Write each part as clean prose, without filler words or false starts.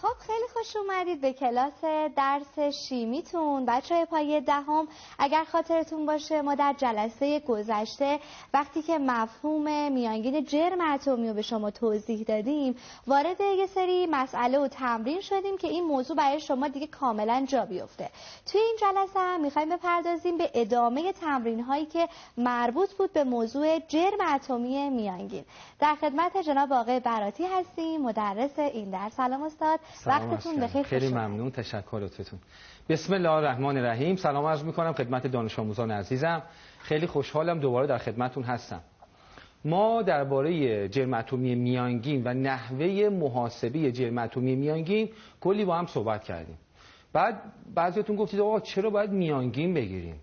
خب خیلی خوش اومدید به کلاس درس شیمیتون بچه‌های پایه دهم. اگر خاطرتون باشه ما در جلسه گذشته وقتی که مفهوم میانگین جرم اتمی رو به شما توضیح دادیم وارد یه سری مسئله و تمرین شدیم که این موضوع برای شما دیگه کاملا جا بیفته. توی این جلسه هم می‌خوایم بپردازیم به ادامه تمرین هایی که مربوط بود به موضوع جرم اتمی میانگین. در خدمت جناب آقای براتی هستیم مدرس این درس. سلام استاد، وقتتون بخیر. خیلی ممنون، تشکر لطفتون. بسم الله الرحمن الرحیم. سلام عرض میکنم خدمت دانش آموزان عزیزم. خیلی خوشحالم دوباره در خدمتتون هستم. ما درباره جرم اتمی میانگین و نحوه محاسبه جرم اتمی میانگین کلی با هم صحبت کردیم. بعد بعضیاتون گفتید آقا چرا باید میانگین بگیریم؟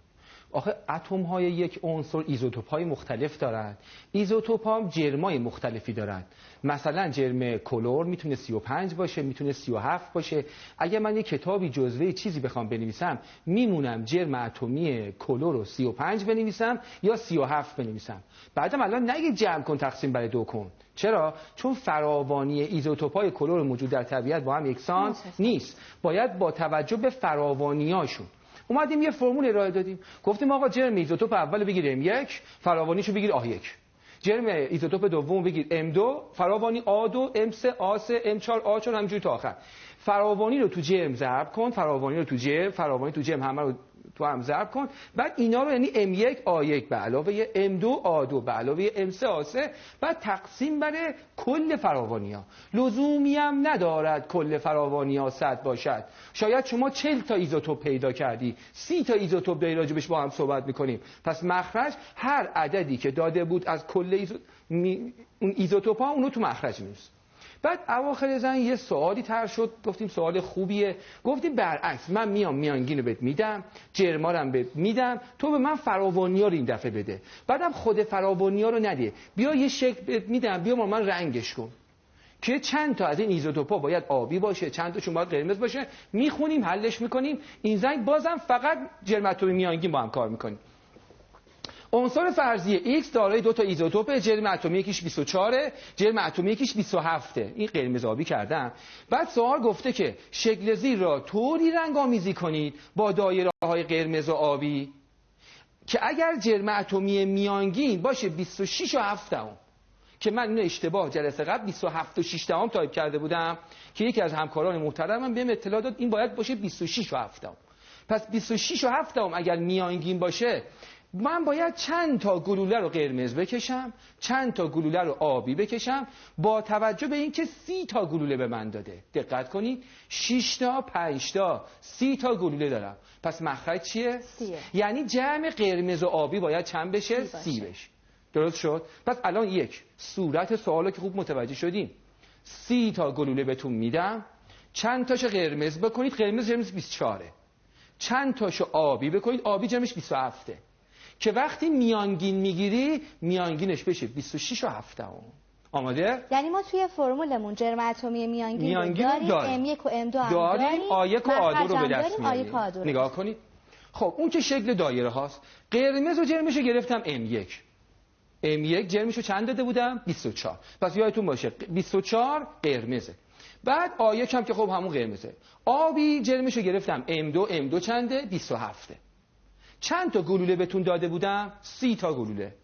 آخه اتم های یک عنصر ایزوتوپ های مختلف دارند. ایزوتوپ ها جرمای مختلفی دارند. مثلا جرم کلور میتونه 35 باشه، میتونه 37 باشه. اگه من یک کتابی جزوه چیزی بخوام بنویسم میمونم جرم اتمی کلور رو 35 بنویسم یا 37 بنویسم. بعدم الان نگید جمع کن تقسیم بر 2 کن. چرا؟ چون فراوانی ایزوتوپ های کلور موجود در طبیعت با هم یکسان نیست. باید با توجه به فراوانیاشون اومدیم یه فرمول ارائه دادیم. گفتیم آقا جرم ایزوتوپ اول بگیر M1 فراوانیشو بگیر A1. جرم ایزوتوپ دوم بگیر M2 فراوانی A2 M3 A3 M4 A4 همینجوری تا آخر. فراوانی رو تو جرم ضرب کن، فراوانی رو تو جرم، فراوانی تو جرم همه رو تو هم ضرب کن. بعد اینا رو یعنی M1 A1 به علاوه M2 A2 به علاوه M3 A3 بعد تقسیم بر کل فراوانی‌ها. لزومی هم ندارد کل فراوانی‌ها 100 باشد. شاید شما 40 تا ایزوتوپ پیدا کردی، 30 تا ایزوتوپ داری راجبش با هم صحبت می‌کنیم. پس مخرج هر عددی که داده بود از کل اون ایزوتوپ‌ها اونو تو مخرج می‌نویس. بعد اواخر زن یه سوالی طرح شد، گفتیم سوال خوبیه. گفتیم برعکس من میام میانگین رو بهت میدم، جرما رو بهت میدم، تو به من فراوانی‌ها رو این دفعه بده. بعدم خود فراوانی‌ها رو نده، بیا یه شکل بهت میدم، بیا با من رنگش کن که چند تا از این ایزوتوپا باید آبی باشه، چند تاشون باید قرمز باشه. میخونیم حلش میکنیم. این زنگ بازم فقط جرم اتمی میانگین با هم کار میکنیم. عنصر فرضی X دارای 2 تا ایزوتوپ، جرم اتمی یکیش 24، جرم اتمی یکیش 27. این قرمز آبی کردم. بعد سوال گفته که شکل زیر را طوری رنگ‌آمیزی کنید با دایره‌های قرمز و آبی که اگر جرم اتمی میانگین باشه 26 و 7 دهم. که من اینو اشتباه جلسه قبل 27 و 6 دهم تایپ کرده بودم که یکی از همکاران محترمم بهم اطلاع داد این باید باشه 26 و 7 دهم. پس 26 و 7 دهم اگر میانگین باشه من باید چند تا گلوله رو قرمز بکشم، چند تا گلوله رو آبی بکشم با توجه به اینکه 30 تا گلوله به من داده. دقت کنید 6 تا 5 تا 30 تا گلوله دارم. پس مخرج چیه؟ 30. یعنی جمع قرمز و آبی باید چند بشه؟ 30 بشه. درست شد؟ پس الان یک صورت سوالو که خوب متوجه شدیم. 30 تا گلوله بهتون میدم، چند تاشو قرمز بکنید، قرمز جرمش 24، چند تاشو آبی بکنید، آبی جرمش 27. که وقتی میانگین میگیری میانگینش بشه 26 و 7 دهم. آماده؟ یعنی ما توی فرمولمون جرم اتمی میانگین داریم، M1 و M2 هم داریم، A1 و A2 رو به دست میاریم. نگاه کنید. خب اون که شکل دایره هاست. قرمز و جرمش رو گرفتم M1 جرمشو چند داده بودم؟ 24. پس یادتون باشه 24 قرمزه. بعد A1 هم که خب همون قرمزه. آبی جرمشو گرفتم M2 چنده؟ 27. چند تا گلوله بهتون داده بودم؟ 30 تا گلوله.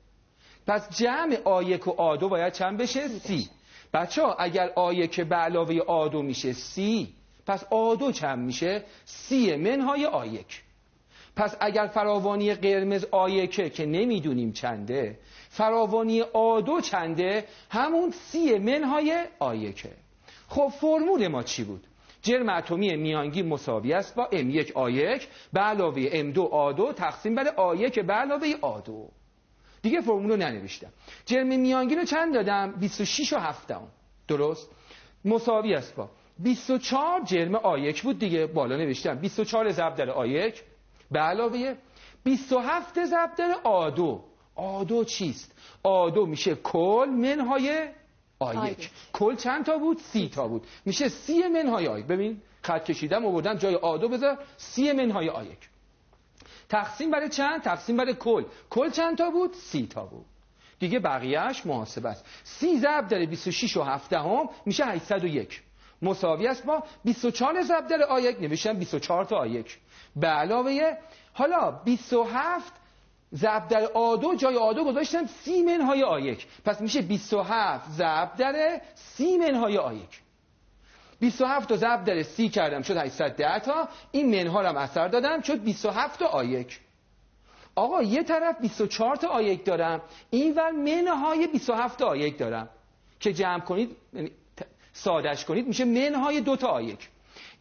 پس جمع A1 و A2 باید چند بشه؟ 30. بچه‌ها اگر A1 به علاوه A2 میشه 30، پس A2 چند میشه؟ 30 منهای A1. پس اگر فراوانی قرمز A1 که نمیدونیم چنده، فراوانی A2 چنده، همون 30 منهای A1. خب فرمول ما چی بود؟ جرم اتمی میانگین مساوی است با M1 A1 به علاوه M2 A2 تقسیم بر A1 به علاوه A2. دیگه فرمول رو ننوشتم. جرم میانگین رو چند دادم؟ 26 و 7 دهم. درست؟ مساوی است با 24 جرم A1 بود دیگه، بالا نوشتم 24 ضرب در A1 به علاوه 27 ضرب در A2. A2 چیست؟ A2 میشه کل منهای A1. کل چند تا بود؟ 30 تا بود. میشه 30 منهای A1. ببین خط کشیدم آوردم جای A2 بذار 30 منهای A1. تقسیم برای چند؟ تقسیم برای کل. کل چند تا بود؟ 30 تا بود. دیگه بقیه‌اش محاسبه است. 30 ضرب در 26 و 7 دهم میشه 801. مساوی است با 24 ضرب در آ1 نوشتم 24 تا آ1 به علاوه حالا 27 ضرب در آ2 جای آ2 گذاشتم 30 منهای آ1 پس میشه 27 ضرب در 30 منهای آ1 27 تا ضرب در 30 کردم شد 810 تا این منها رو هم اثر دادم شد 27 تا آ1 آقا یه طرف 24 تا آ1 دارم اینور منهای 27 تا آ1 دارم که جمع کنید یعنی سادهش کنید میشه منهای 2 تا آ1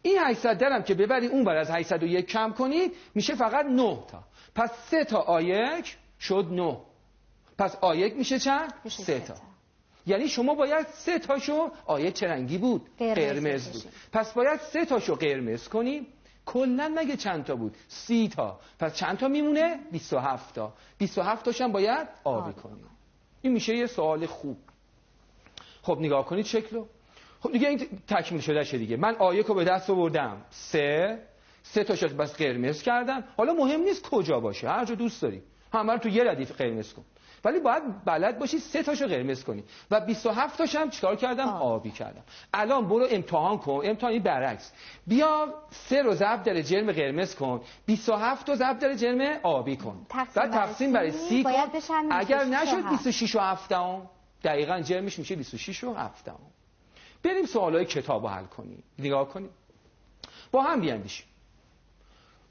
این 800 درم که ببرید اون بر از 801 کم کنید میشه فقط 9 تا پس 3 تا آ1 شد 9 پس آ1 میشه چند؟ 3 تا یعنی شما باید 3 تاشو آ1 چه رنگی بود؟ قرمز بود پس باید 3 تاشو قرمز کنیم کلا مگه چند تا بود؟ 30 تا پس چند تا میمونه؟ 27 تا 27 تاش هم باید آبی کنیم این میشه یه سوال خوب خب نگاه کنید شکلو خب دیگه این تکمیل شده شه دیگه من آ1 رو به دست آوردم 3 تاشو بس قرمز کردم حالا مهم نیست کجا باشه هر جا دوست داری همه رو تو یه ردیف قرمز کن ولی باید بلد باشی 3 تاشو قرمز کنی و 27 تاش هم چیکار کردم آبی کردم الان برو امتحان کن امتحانی برعکس بیا 3 رو ضرب در جرم قرمز کن 27 رو ضرب در جرم آبی کن بعد تقسیم بر 30 کن اگر نشد 26 و 7 دقیقاً جرمش میشه 26 و 7 بریم سوالای کتابو حل کنیم نگاه کنید با هم بیاندیشیم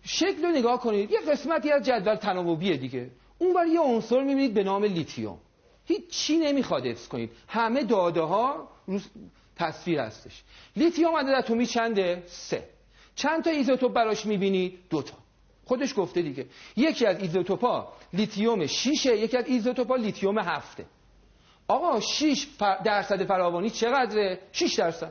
شکل رو نگاه کنید یه قسمتی از جدول تناوبیه دیگه اونور یه عنصر میبینید به نام لیتیوم هیچ چی نمیخواد حفظ کنید همه داده ها رو تصویر هستش لیتیوم عدد اتمی چنده 3 چند تا ایزوتوپ براش میبینید 2 تا خودش گفته دیگه یکی از ایزوتوپا لیتیوم 6 یکی از ایزوتوپا لیتیوم 7 آقا 6% فراوانی چقدره 6%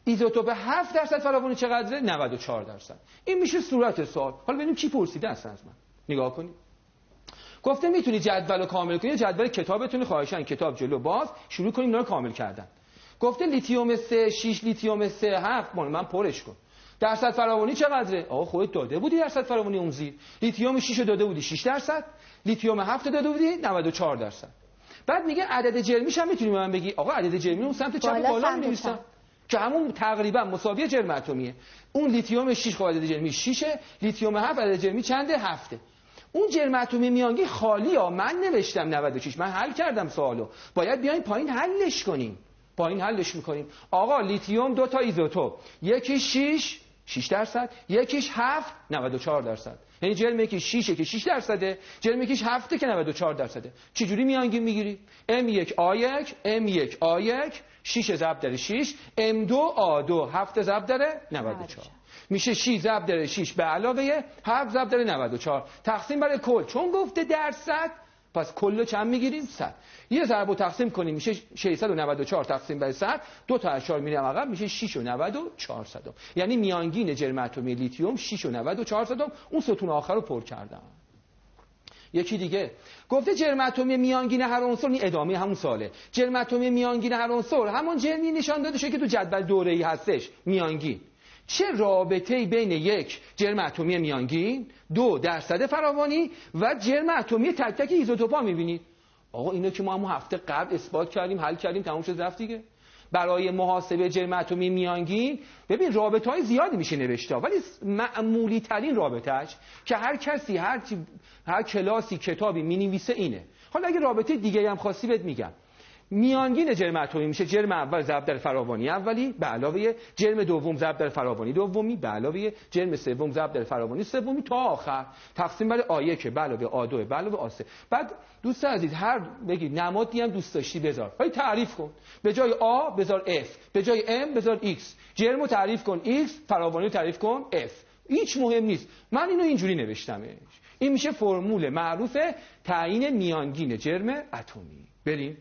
ایزوتوپ 7% فراوانی چقدره 94% این میشه صورت سوال حالا ببینیم کی پرسیده اصلا از من نگاه کنید گفته میتونی جدول رو کامل کنی جدول کتابتون خواهشاً کتاب جلو باز شروع کنیم اینا رو کامل کردن گفته لیتیوم 3 6 لیتیوم 3 7 من پرش کن درصد فراوانی چقدره آقا خودت داده بودی درصد فراوانی اون زیر لیتیوم 6 رو داده بودی 6% لیتیوم 7 داده بودی 94% بعد میگه عدد جرمیش هم میتونی به من بگی آقا عدد جرمی اون سمت چپ بالا می‌نویسم که همون تقریبا مساوی جرم اتمیه اون لیتیوم 6 خب عدد جرمی 6 لیتیوم 7 عدد جرمی چنده 7 اون جرم اتمی میانگین خالی ها من نوشتم 96 من حل کردم سوالو باید بیاین پایین حلش کنیم پایین حلش میکنیم آقا لیتیوم 2 تا ایزوتوپ یکیش 6% یکیش 7 94% یعنی جرم یکیش 6 یکیش 6% جرم یکیش 7 که 94% چه جوری میانگین میگیری M1 A1 M1 A1 6 ضرب در 6 M2 A2 7 ضرب در 94 میشه 6 ضرب در 6 به علاوه 7 ضرب در 94 تقسیم بر کل چون گفته درصد پس کل چند میگیریم 100 یه ضرب رو تقسیم کنیم میشه 694 تقسیم بر 100 2 تا اشار میریم عقب میشه 6 و 94 صدم یعنی میانگین جرم اتمی لیتیوم 6 و 94 صدم اون ستون آخر رو پر کردم یکی دیگه گفته جرم اتمی میانگین هر عنصر این ادامه همون ساله جرم اتمی میانگین هر عنصر همون جرمی نشان داده شده که تو جدول دوره‌ای هستش میانگین چه رابطه‌ای بین یک جرم اتمی میانگین 2% فراوانی و جرم اتمی تک تک ایزوتوپا می‌بینید آقا اینو که ما هم هفته قبل اثبات کردیم حل کردیم تموم شد رفت دیگه برای محاسبه جرم اتمی میانگین ببین رابطه‌های زیادی میشه نوشته ولی معمولی ترین رابطه‌اش که هر کسی هر کلاسی کتابی می‌نویسه اینه حالا اگه رابطه دیگه هم خاصی بهت میگم میانگین جرم اتمی میشه جرم اول ضرب در فراوانی اولی به علاوه جرم دوم ضرب در فراوانی دومی به علاوه جرم سوم ضرب در فراوانی سومی تا آخر تقسیم بر آ1 به علاوه آ2 به علاوه آ3 بعد دوست عزیز هر بگید نمادی هم دوست داشتی بذار ولی تعریف کن به جای آ بذار f به جای m بذار x جرمو تعریف کن x فراوانی تعریف کن f هیچ مهم نیست من اینو اینجوری نوشتمش این میشه فرمول معروف تعیین میانگین جرم اتمی بریم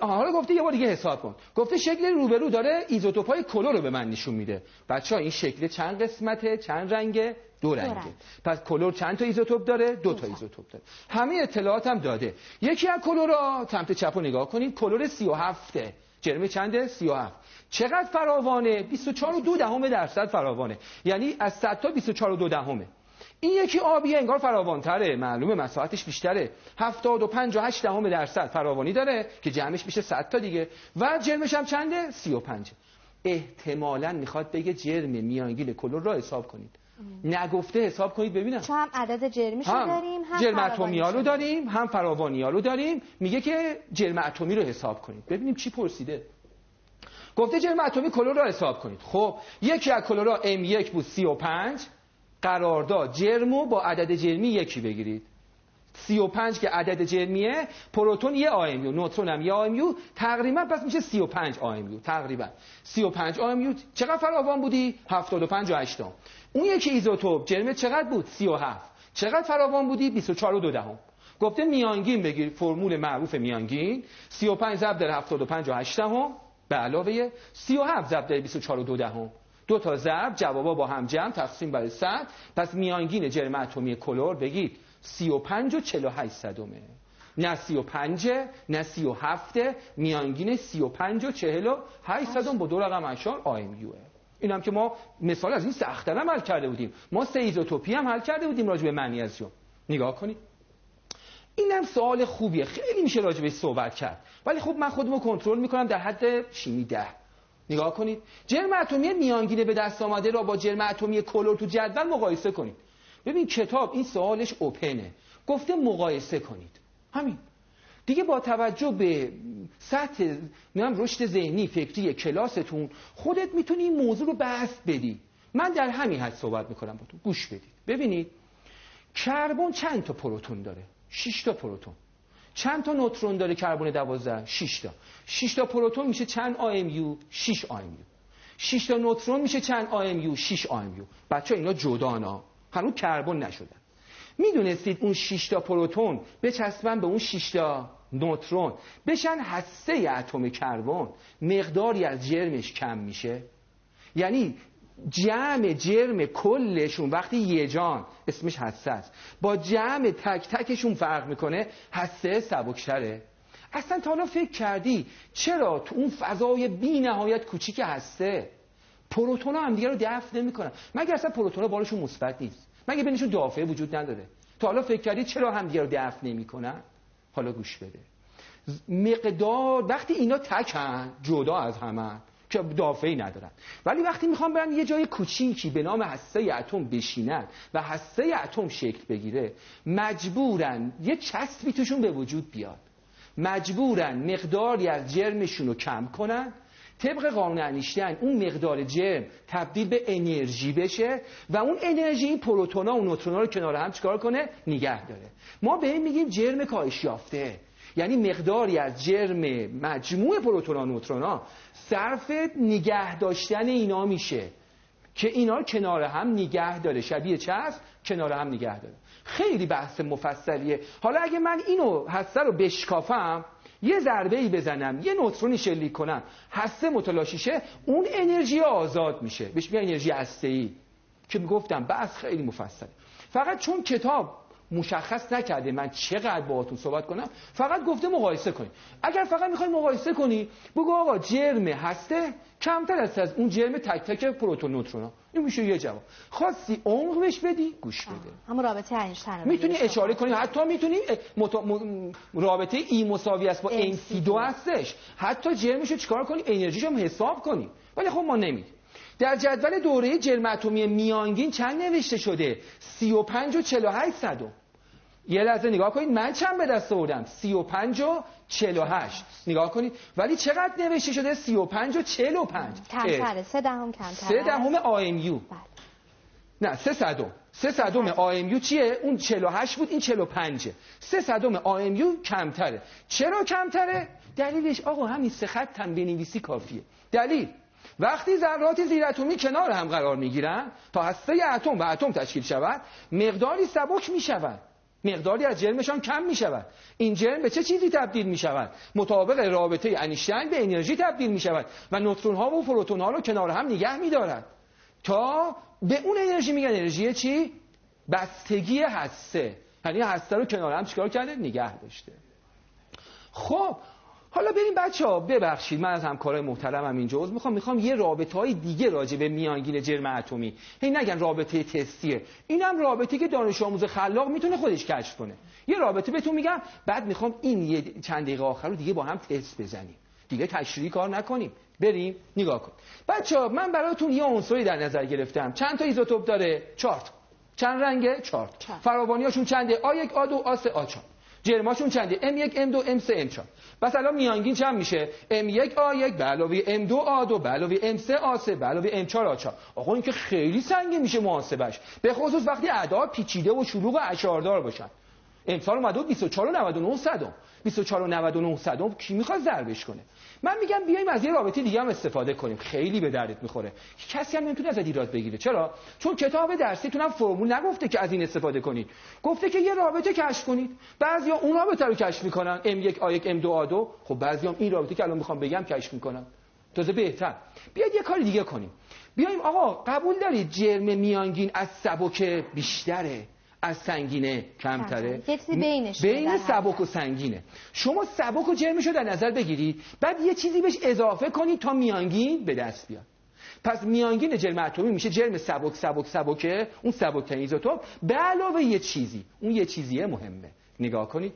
حالا گفته یه بار دیگه حساب کن گفته شکل روبرو داره ایزوتوپای کلور رو به من نشون میده بچه‌ها این شکل چند قسمته چند رنگه 2 رنگه پس کلور چند تا ایزوتوپ داره 2 تا ایزوتوپ داره همه اطلاعات هم داده یکی از کلورها سمت چپ رو نگاه کنید کلور 37 جرم چنده 37 چقدر فراوانه 24.2% فراوانه یعنی از 100 تا 24.2 این یکی آبیه انگار فراوان‌تره معلومه مساحتش بیشتره 75.8% فراوانی داره که جمعش میشه 100 تا دیگه و جرمش هم چنده 35 احتمالاً میخواد بگه جرم میانگین کلور را حساب کنید. نگفته حساب کنید ببینم. چون هم عدد جرمیشو داریم، هم جرم اتمی‌ها رو داریم، هم فراوانی‌ها رو داریم. میگه که جرم اتمی رو حساب کنید. ببینیم چی پرسیده. گفته جرم اتمی کلور را حساب کنید. خب یکی از کلورها M1 بود 35، قرارداد جرمو با عدد جرمی یکی بگیرید. 35 که عدد جرمیه، پروتون یه آیمیو، نوترون هم یه آیمیو، تقریبا پس میشه 35 آیمیو. تقریبا 35 آیمیو. چقدر فراوان بودی؟ 75 و 8. اون یکی ایزوتوپ جرم چقدر بود؟ 37. چقدر فراوان بودی؟ 24 و 2 گفته میانگین بگیر. فرمول معروف میانگین 35 ضرب در 75 و 8 به علاوه 37 ضرب در 24 و 2. دو تا ضرب، جوابا با هم جمع تقسیم بر 100. پس میانگین جرم اتمی کلور بگید 35 و 48 صدمه. نه 35 نه 37، میانگین 35 و 48 صدم با 2 رقم اشار آیمیوه. این هم که ما مثال از این سخت‌تر هم حل کرده بودیم. ما سه ایزوتوپی هم حل کرده بودیم راجع به منیزیم. نگاه کنید. اینم سوال خوبیه، خیلی میشه راجع بهش صحبت کرد، ولی خب من خودمو کنترل میکنم در حد شیمی 10. نگاه کنید. جرم اتمی میانگین به دست آمده را با جرم اتمی کلور تو جدول مقایسه کنید. ببین کتاب این سوالش اوپنه، گفته مقایسه کنید. همین دیگه. با توجه به سطح رشد ذهنی فکری کلاستون خودت میتونی این موضوع رو بحث بدی. من در همین حد صحبت میکنم با تو. گوش بدید. ببینید کربن چند تا پروتون داره؟ 6 تا پروتون. چند تا نوترون داره کربن 12؟ 6 تا. 6 تا پروتون میشه چند آیمیو؟ 6 آیمیو. 6 تا نوترون میشه چند آیمیو؟ 6 آیمیو. بچه‌ها اینا جدانا، هنوز کربن نشدن. میدونستید اون 6 تا پروتون بچسبن به اون 6 تا نوترون بشن هسته اتم کربن، مقداری از جرمش کم میشه؟ یعنی جمع جرم کلشون وقتی یه جان اسمش هسته است با جمع تک تکشون فرق میکنه، هسته سبکتره. اصلا تا حالا فکر کردی چرا تو اون فضای بی نهایت کوچیک هسته پروتون ها هم دیگه رو دفع نمیکنن؟ مگر اصلا پروتون ها بارشون مثبت نیست؟ مگه بینشون دافعه وجود نداره؟ تا حالا فکر کردی چرا هم دیگه رو دفع نمیکنن؟ حالا گوش بده. مقدار وقتی اینا تکن جدا از همه که دافعی ندارن، ولی وقتی میخوام برن یه جای کوچیکی به نام هسته اتم بشینن و هسته اتم شکل بگیره، مجبورن یه چسبی توشون به وجود بیاد، مجبورن مقداری از جرمشون رو کم کنن. طبق قانون انیشتین اون مقدار جرم تبدیل به انرژی بشه و اون انرژی این پروتونا و نوترونا رو کنار هم چیکار کنه؟ نگه داره. ما به این میگیم جرم کاهش یافته. یعنی مقداری از جرم مجموع پروتونا و نوترونا صرف نگه داشتن اینا میشه که اینا رو کنار هم نگه داره، شبیه چسب کنار هم نگه داره. خیلی بحث مفصلیه. حالا اگه من اینو هسته رو بشکافم، یه ضربه ای بزنم، یه نوترونی شلیک کنم، هسته متلاشی شه، اون انرژی آزاد میشه، بهش میگن انرژی هسته‌ای که میگفتم بحث خیلی مفصله. فقط چون کتاب مشخص نکرده من چقدر باهاتون صحبت کنم، فقط گفته مقایسه کنید. اگر فقط میخوای مقایسه کنی بگو آقا جرم هسته کمتر است از اون جرم تک تک پروتون نوترونا. این میشه یه جواب. خواستی عمق بهش بدی گوش بده. همون رابطه اینشتین میتونی اشاره کنی، حتی میتونی رابطه ای مساوی است با MC2 هستش، حتی جرمشو چیکار کنی؟ انرژیشو هم حساب کنی. ولی خب ما نمیدیم. در جدول دوره جرم اتمی میانگین چند نوشته شده؟ 35 و 48 صدم. یه لحظه نگاه کنید من چند به دست آوردم؟ 35 و 48. نگاه کنید ولی چقدر نوشته شده؟ 35 و 45. کمتره، 3 دهم کمتره. 3 دهم آیمیو. نه 3 صدم. 3 صدم آیمیو چیه؟ اون 48 بود، این 45. 3 صدم آیمیو کمتره. چرا کمتره؟ دلیلش آقا همین 3 خط هم بنویسی کافیه. دلیل وقتی ذرات زیراتمی کنار هم قرار میگیرن تا هسته اتم و اتم تشکیل شود، مقداری سبک میشود، مقداری از جرمشان کم میشود. این جرم به چه چیزی تبدیل میشود؟ مطابق رابطه انیشتین به انرژی تبدیل میشود و نوترون ها و پروتون ها رو کنار هم نگه میدارد تا به اون انرژی میگن انرژی چی؟ بستگی هسته. یعنی هسته رو کنار هم چیکار کرده؟ نگه داشته. خب حالا بریم بچه‌ها، ببخشید من از همکارای محترمم اینجا میخوام یه رابطه‌های دیگه راجع به میانگین جرم اتمی، هی نگن رابطه تستیه، اینم رابطه‌ای که دانش آموز خلاق میتونه خودش کشف کنه. یه رابطه بهتون میگم، بعد میخوام این یه چند دقیقه آخر رو دیگه با هم تست بزنیم، دیگه تشریحی کار نکنیم، بریم نگاه کن. بچه‌ها من براتون یه عنصری در نظر گرفتم. چند تا ایزوتوپ داره؟ 4 تا. چند رنگه؟ 4 تا. فراوانیاشون چنده؟ A1 A2 A3 A4. جرماشون چنده؟ M1 M2 M3 M4. پس الان میانگین چند میشه؟ M1 A1 به علاوه M2 A2 به علاوه M3 A3 به علاوه M4 A4. آقا این که خیلی سنگین میشه محاسبش، به خصوص وقتی اعداد پیچیده و شلوغ و اشاردار باشن. امسال اومده 24.99 کی میخواد ضربش کنه؟ من میگم بیایم از یه رابطه دیگه هم استفاده کنیم، خیلی به دردت میخوره. کسی هم نمیتونه ازت ایراد بگیره. چرا؟ چون کتاب درسیتون هم فرمول نگفته که از این استفاده کنید، گفته که یه رابطه کشف کنید. بعضیا اون رابطه رو کشف میکنن، M1 A1 M2 A2. خب بعضیام این رابطه که الان میخوام بگم کشف میکنن. تازه بهتر بیاید یه کار دیگه کنیم. بیایم آقا قبول دارید جرم میانگین از سبک بیشتره، از سنگینه کمتره؟ بین سبک و سنگینه. شما سبک و جرمشو در نظر بگیرید، بعد یه چیزی بهش اضافه کنید تا میانگین به دست بیاد. پس میانگین جرم اتمی میشه جرم سبک، اون سبکترین ایزوتوپ به علاوه یه چیزی، اون یه چیزیه مهمه. نگاه کنید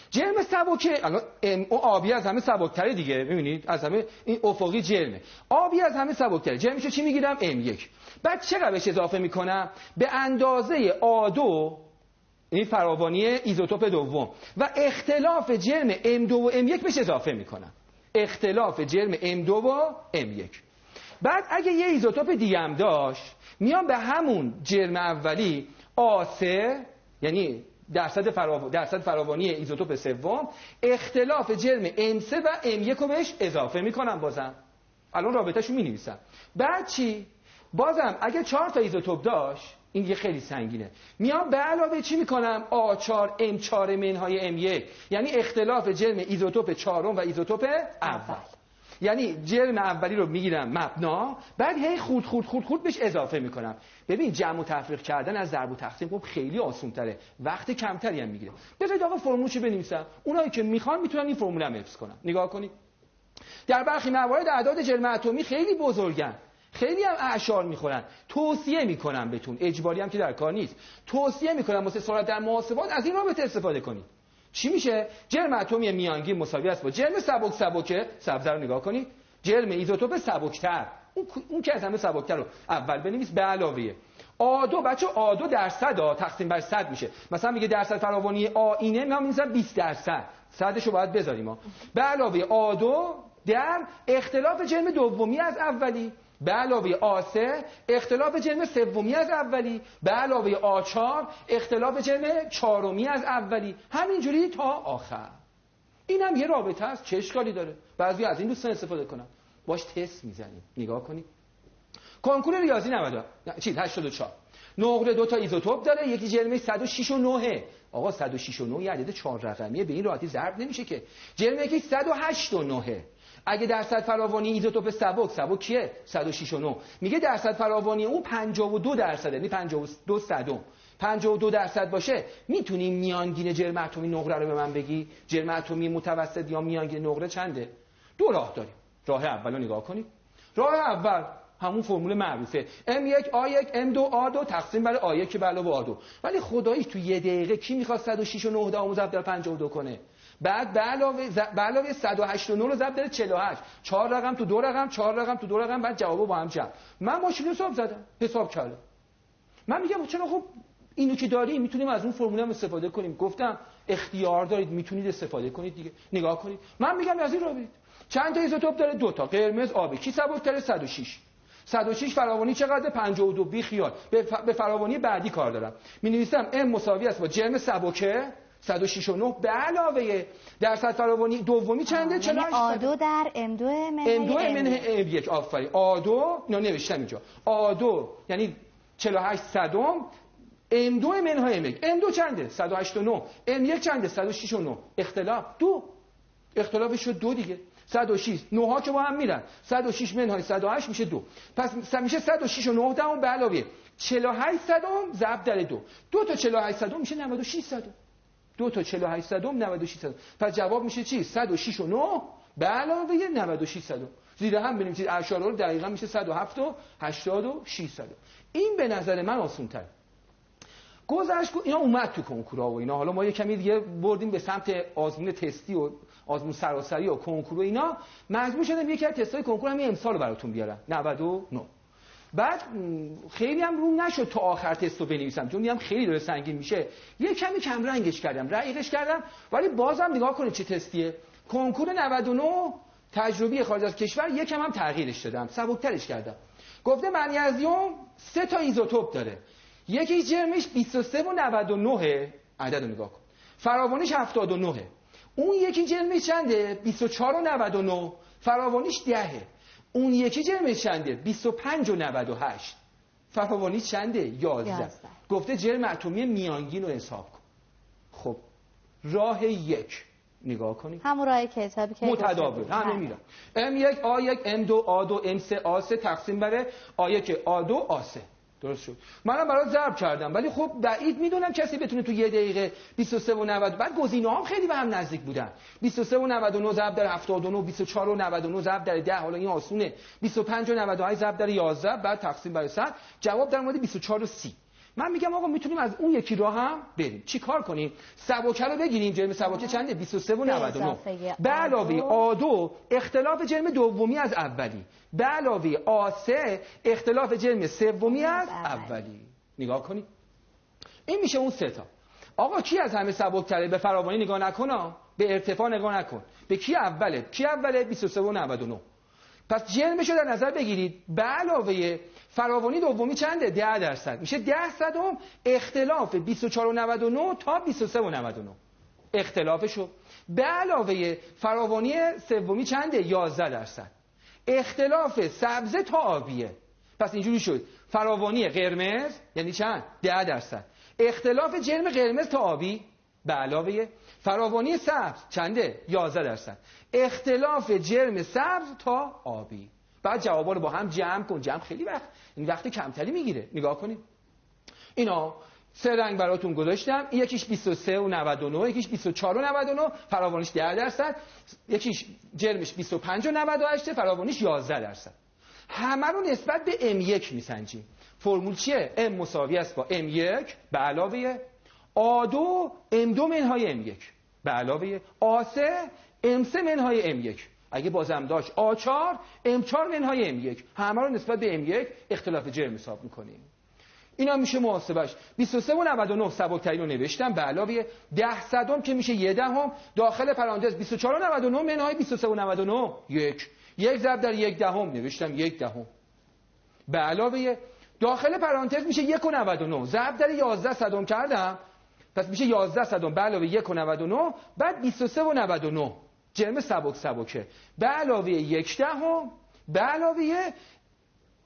جرم سبک الان آبی از همه سبکتره دیگه، میبینید از همه این افقی جرمه، آبی از همه سبکتره. جرمشو چی میگیرم؟ M1. بعد چقدر بهش اضافه میکنم؟ به اندازه A2، این فراوانی ایزوتوپ دوم، و اختلاف جرم M2 و M1 بهش اضافه میکنم. اختلاف جرم M2 و M1. بعد اگه یه ایزوتوپ دیگه هم داشت، میام به همون جرم اولی A3، یعنی درصد فراوانی ایزوتوپ سوم، اختلاف جرم M3 و M1 رو بهش اضافه میکنم. بازم الان رابطه‌شو می‌نویسم. بعد چی؟ بازم اگه 4 تا ایزوتوپ داشت، این دیگه خیلی سنگینه، میام به علاوه چی میکنم؟ A4 M4 منهای M1، یعنی اختلاف جرم ایزوتوپ چهارم و ایزوتوپ اول. یعنی جرم اولی رو میگیرم مبنا، بعد هی خورد بهش اضافه میکنم. ببین جمع و تفریق کردن از ضرب و تقسیم خب خیلی آسان تره، وقت کمتری هم میگیره. بذارید آقا فرمولشو بنویسم، اونایی که میخوان میتونن این فرمول هم حفظ کنن. نگاه کنید در برخی موارد اعداد جرم اتمی خیلی بزرگن، خیلی هم اعشار میخورن. توصیه میکنم بهتون، اجباری هم که در کار نیست، توصیه میکنم واسه سرعت در محاسبات از این رابطه استفاده کنید. چی میشه؟ جرم اتمی میانگین مساوی است با جرم سبک، سبز رو نگاه کنید، جرم ایزوتوپ سبکتر، اون که از همه سبکتر رو اول بنویس، به علاوه A2. بچه A2 درصد تقسیم بر 100 میشه. مثلا میگه درصد فراوانی آینه، من میذارم 20%، صدشو باید بذاریم به علاوه A2 در اختلاف جرم دومی از اولی، به علاوه A3 اختلاف جرم سومی از اولی، به علاوه A4 اختلاف جرم چهارمی از اولی، همینجوری تا آخر. این هم یه رابطه است، چه اشکالی داره؟ بعضی از این دوستان استفاده کنن، باش تست میزنیم. نگاه کنید کنکور ریاضی 84 نقره 2 تا ایزوتوپ داره، یکی جرمش 106 و 9. آقا 106 و 9 یه عدد 4 رقمیه، به این راحتی ضرب نمیشه که. جرم یکی 108 و 9. اگه درصد فراوانی ایزوتوپ سبک کیه؟ 106 و 9. میگه درصد فراوانی اون 52%، یعنی 52% باشه. میتونی میانگین جرم اتمی نقره رو به من بگی؟ جرم اتمی متوسط یا میانگین نقره چنده؟ 2 راه داریم. راه اول رو نگاه کنید. راه اول همون فرمول معروفه، M1 A1 M2 A2 تقسیم بر A1 به علاوه A2. ولی خدایی تو یه دقیقه کی میخواد 106 و 9 ضرب در 52 کنه؟ بعد به علاوه 108 و 9 رو ضرب در 48، 4 رقم تو 2 رقم، 4 رقم تو 2 رقم، بعد جوابو با هم جمع. من ماشین حساب زدم، حساب کردم. من میگم چرا خب اینو که داریم میتونیم از اون فرمول هم استفاده کنیم. گفتم اختیار دارید، میتونید استفاده کنید دیگه. نگاه کنید من میگم از این رو برید. چند تا ایزوتوپ داره؟ 2 تا، قرمز آبی. کی سبک‌تره؟ 106 فراوانی چقدر؟ 52. بی خیال، به فراوانی بعدی کار دارم. می‌نویسم M مساوی است با جرم سبک 106 و 9 به علاوه درصد فراوانی دومی چنده؟ 48. A2 در M2 منهای M1. آفرین. A2 نوشتم اینجا. A2 یعنی 48 صدم، M2 منهای M1. M2 چنده؟ 108 و 9. M1 چنده؟ 106 و 9. اختلاف 2. اختلافش شد 2 دیگه. 106 9 ها که با هم میرن، 106 منهای 108 میشه 2. پس میشه 106 و 9 دهم به علاوه 48 صدم ضرب در 2. 2 تا 48 صدم میشه 96 صدم. 2 تا 48 صدم 96 صدم. پس جواب میشه چی؟ 106 و 9 به علاوه 96 صدم. زیر هم بنویسید اعشار رو، دقیقاً میشه 107 و 86 صدم. این به نظر من آسان‌تره. گذشت اینا اومد تو کنکورها و اینا. حالا ما یه کمی دیگه بردیم به سمت آزمون تستی و آزمون سراسری و کنکور و اینا. مجبور شدم یکی از تستای کنکور همین امسال رو براتون بیارم 99. بعد خیلی هم روم نشد تا آخر تستو بنویسم چون دیدم خیلی داره سنگین میشه. یه کمی کم رنگش کردم، رقیقش کردم، ولی بازم نگاه کنید چه تستیه. کنکور 99 تجربی خارج از کشور یکم هم تغییرش دادم، سبکترش کردم. گفته منیزیم 3 تا ایزوتوپ داره. یکی جرمش 23 و 99 عدد رو نگاه کن. فراوانیش 79. اون یکی جرمش چنده؟ 24 و 99. فراوانیش 10. اون یکی جرمش چنده؟ 25 و 98. فراوانیش چنده؟ 11. گفته جرم اتمی میانگین رو حساب کن. خب راه 1 نگاه کنید. همون راه کتابی که متداول همه میرن. M1 A1 M2 A2 M3 A3 تقسیم بر A1 A2 A3. درست شد. منم برات ضرب کردم ولی خب بعید میدونم کسی بتونه تو 1 دقیقه 23 و 90. بعد گزینه‌ها هم خیلی به هم نزدیک بودن. 23 و 99 ضرب در 79، 24 و 99 ضرب در 10. حالا این آسونه. 25 و 98 ضرب در 11 بعد تقسیم بر 100. جواب در مورد 24 و 30. من میگم آقا میتونیم از اون یکی راه هم بریم. چیکار کنیم؟ سبکه رو بگیریم. جرم سبکه چنده؟ 23 و 99. به علاوه A2 اختلاف جرم دومی از اولی. به علاوه A3 اختلاف جرم سومی از اولی. نگاه کنید. این میشه اون 3 تا. آقا کی از همه سبک‌تره؟ به فراوانی نگاه نکن، به ارتفاع نگاه نکن. به کی اوله؟ کی اوله؟ 23 و 99. پس جرمشو در نظر بگیرید. به علاوه فراوانی دومی چنده؟ 10%. میشه 10% اختلاف 24 و 99 تا 23 و 99 اختلافشو. به علاوه فراوانی سومی چنده؟ 11%. اختلاف سبز تا آبیه. پس اینجوری شد فراوانی قرمز یعنی چند؟ 10%. اختلاف جرم قرمز تا آبی به علاوه فراوانی سبز چنده؟ 11%. اختلاف جرم سبز تا آبی. بعد جوابا رو با هم جمع کن. جمع خیلی وقت کمتری میگیره. نگاه کنید. اینا 3 رنگ براتون گذاشتم. یکیش 23 و 99، یکیش 24 و 99 فراوانیش 10%، یکیش جرمش 25 و 98 فراوانیش 11%. همه رو نسبت به M1 میسنجیم. فرمول چیه؟ M مساوی است با M1 به علاوه A2 M2 منهای M1 به علاوه A3 M3 منهای M1. اگه بازم داشت A4 M4 منهای M1. همه رو نسبت به M1 اختلاف جرم حساب میکنیم. اینا میشه محاسبش. 23 و 99 سبکترین رو نوشتم به علاوه 10% که میشه 1/10 داخل پرانتز 24 و 99 منهای 23 و 99 1 ضرب در 1/10 نوشتم 1/10 به علاوه داخل پرانتز میشه 1 و 99 ضرب در 11 کردم. پس میشه 11 به علاوه 1 و 99 بعد 23 و 99 جرم سبکه به علاوه 1/10 به علاوه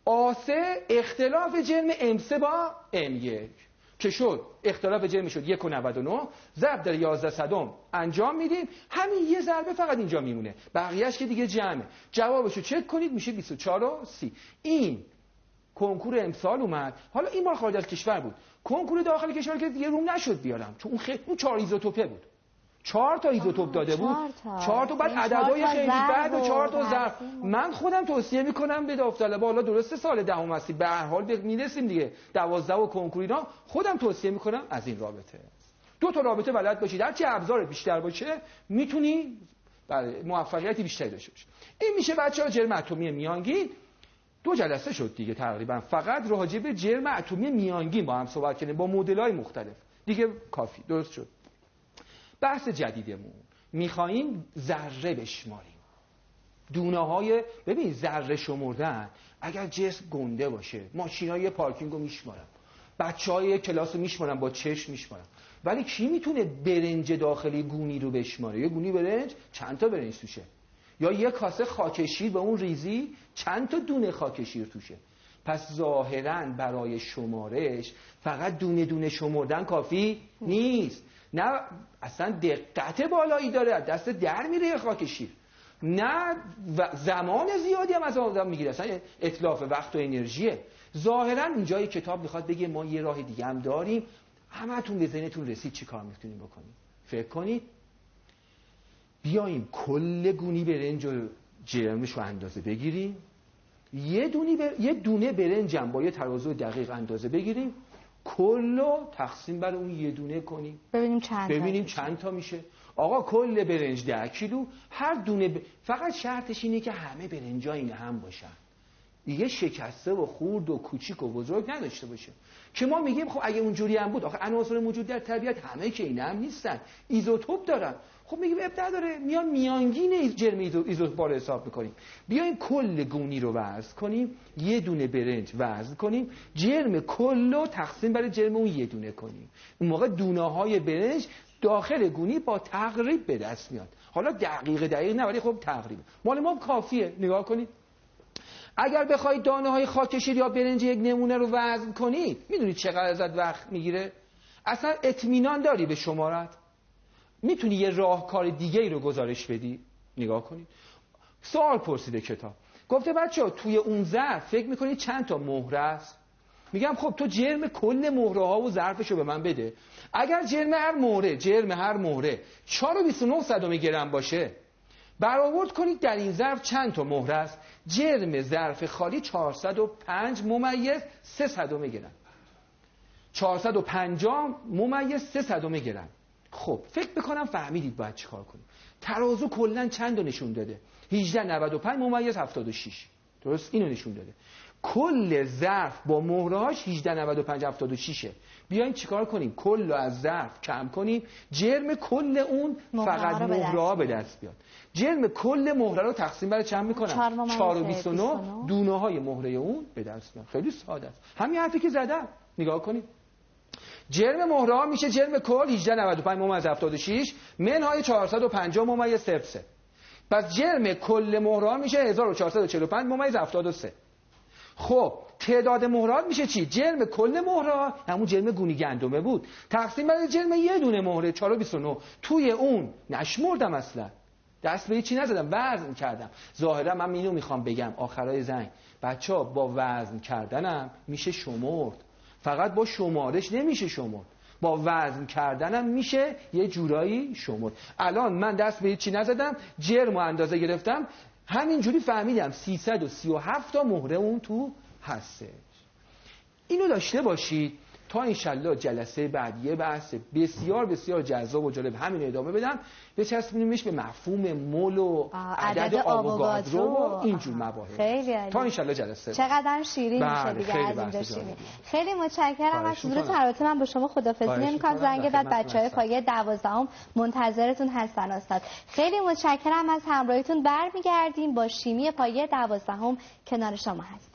A3 اختلاف جرم M3 با M1 که شد اختلاف جرم شد 1 و 99 ضرب در 11 انجام میدیم. همین یه ضربه فقط اینجا میمونه، بقیهش که دیگه جمعه. جوابشو چک کنید میشه 24 و 30. این کنکور امسال اومد. حالا این بار خارج از کشور بود. کنکور داخل کشور که دیگه روم نشد بیارم چون اون 4 ایزوتوپه بود. 4 تا ایزوتوپ داده بود. 4 تا بعد عددهای خیلی بعد و 4 تا ضرب. من خودم توصیه میکنم به داوطلبا، حالا درسته سال دهم هستی به هر حال میرسیم دیگه 12 و کنکور اینا، خودم توصیه میکنم از این رابطه 2 تا رابطه بلد باشید. هرچی ابزار بیشتر باشه میتونی موفقیتی بیشتری داشته باشی. این میشه بچه‌ها جرم اتمی میانگین. 2 جلسه شد دیگه تقریبا فقط راجع به جرم اتمی میانگین با هم صحبت کردیم با مدل‌های مختلف. دیگه کافی درست شد. بحث جدیدمون میخواییم ذره بشماریم. دونه‌های ببین ذره شمردن اگر جسم گنده باشه ماشینای پارکینگو میشمارن، بچهای کلاس رو میشمارن، با چشم میشمارن، ولی کی میتونه برنج داخلی گونی رو بشماره؟ یه گونی برنج چند تا برنج توشه، یا یه کاسه خاکشیر به اون ریزی چند تا دونه خاکشیر توشه. پس ظاهراً برای شمارش فقط دونه دونه شمردن کافی نیست. نه اصلا دقت بالایی داره، از دست در میره خاکشیر. نه زمان زیادی هم از آدم میگیره، اصلا اتلاف وقت و انرژیه. ظاهرا اینجای کتاب میخواد بگه ما یه راه دیگه هم داریم. همتون به ذهنتون رسید چی کار میتونیم بکنیم؟ فکر کنید بیاییم کل گونی برنج و جرمش رو اندازه بگیریم، یه دونه برنج هم با یه ترازو دقیق اندازه بگیریم، کلو تقسیم بر اون یه دونه کنیم ببینیم چند تا میشه. آقا کل برنج 10 کیلو، هر دونه فقط شرطش اینه که همه برنجا این هم باشن، دیگه شکسته و خورد و کوچیک و بزرگ نداشته باشه. که ما میگیم خب اگه اونجوری هم بود، آخه عناصر موجود در طبیعت همه که این هم نیستن، ایزوتوپ دارن. خب میگیم اب نداره، میان میانگین جرم ایزوتوپ رو حساب میکنیم، بیایم کل گونی رو وزن کنیم، یه دونه برنج وزن کنیم، جرم کلو تقسیم بر جرم اون یه دونه کنیم. اون موقع دونه های برنج داخل گونی با تقریب به دست میاد. حالا دقیق نه، ولی خب تقریبا مال ما کافیه. نگاه کنید، اگر بخواید دانه های خاکشیر یا برنج یک نمونه رو وزن کنید، میدونید چقدر ازت وقت میگیره؟ اصلا اطمینان داری به شمارت؟ میتونی یه راهکار دیگه ای رو گزارش بدی؟ نگاه کنید، سوال پرسیده کتاب، گفته بچه‌ها توی اون ظرف فکر میکنید چند تا مهره است؟ میگم خب تو جرم کل مهره ها و ظرفشو به من بده. اگر جرم هر مهره 4.29 گرم باشه، برآورد کنید در این ظرف چند تا مهره است. جرم ظرف خالی 405 ممیز 3 گرم، 450 ممیز 3 گرم. خب فکر بکنم فهمیدید باید چیکار کنیم. ترازو کلا چند رو نشون داده؟ 1895 ممیز 76. درست اینو نشون داده. کل ظرف با مهرهاش 1895 76. بیاین چیکار کنیم؟ کل از ظرف کم کنیم، جرم کل اون فقط مهره‌ها به دست بیاد. جرم کل مهره رو تقسیم بر چند میکنم؟ 4.29 دونه های مهره اون به دست میاد. خیلی ساده است، همین حرفی که زدم. نگاه کنید، جرم مهره ها میشه جرم کل 1895 ممیز 76 منهای 450 ممیز 03. پس جرم کل مهره ها میشه 1445 ممیز 73. خب تعداد مهرات میشه چی؟ جرم کل مهره، همون جرم گونی گندمه بود، تقسیم بر جرم یه دونه مهره 4.29. توی اون نشمردم، اصلا دست به چی نزدم، وزن کردم. ظاهرا من اینو میخوام بگم آخرای زنگ، بچه‌ها با وزن کردنم میشه شمرد، فقط با شمارش نمیشه شمرد، با وزن کردنم میشه یه جورایی شمرد. الان من دست به چی نزدم، جرم و اندازه گرفتم، همینجوری فهمیدم 337 تا مهره اون تو هستش. اینو داشته باشید تا انشالله جلسه بعد یه بحث بسیار بسیار جذاب و جالب همین ادامه بدم، بچسبونیمش به مفهوم مول و عدد آووگادرو و اینجور مباحث. تا انشالله جلسه چقدر شیرین میشه دیگه از اینجا شیرین. خیلی متشکرم از حضورت. البته من با شما خدافظی نمی‌کنم، زنگ بعد بچهای پایه 12 منتظرتون هستن استاد. خیلی متشکرم از همراهیتون، برمیگردیم با شیمی پایه 12 کنار شما هست.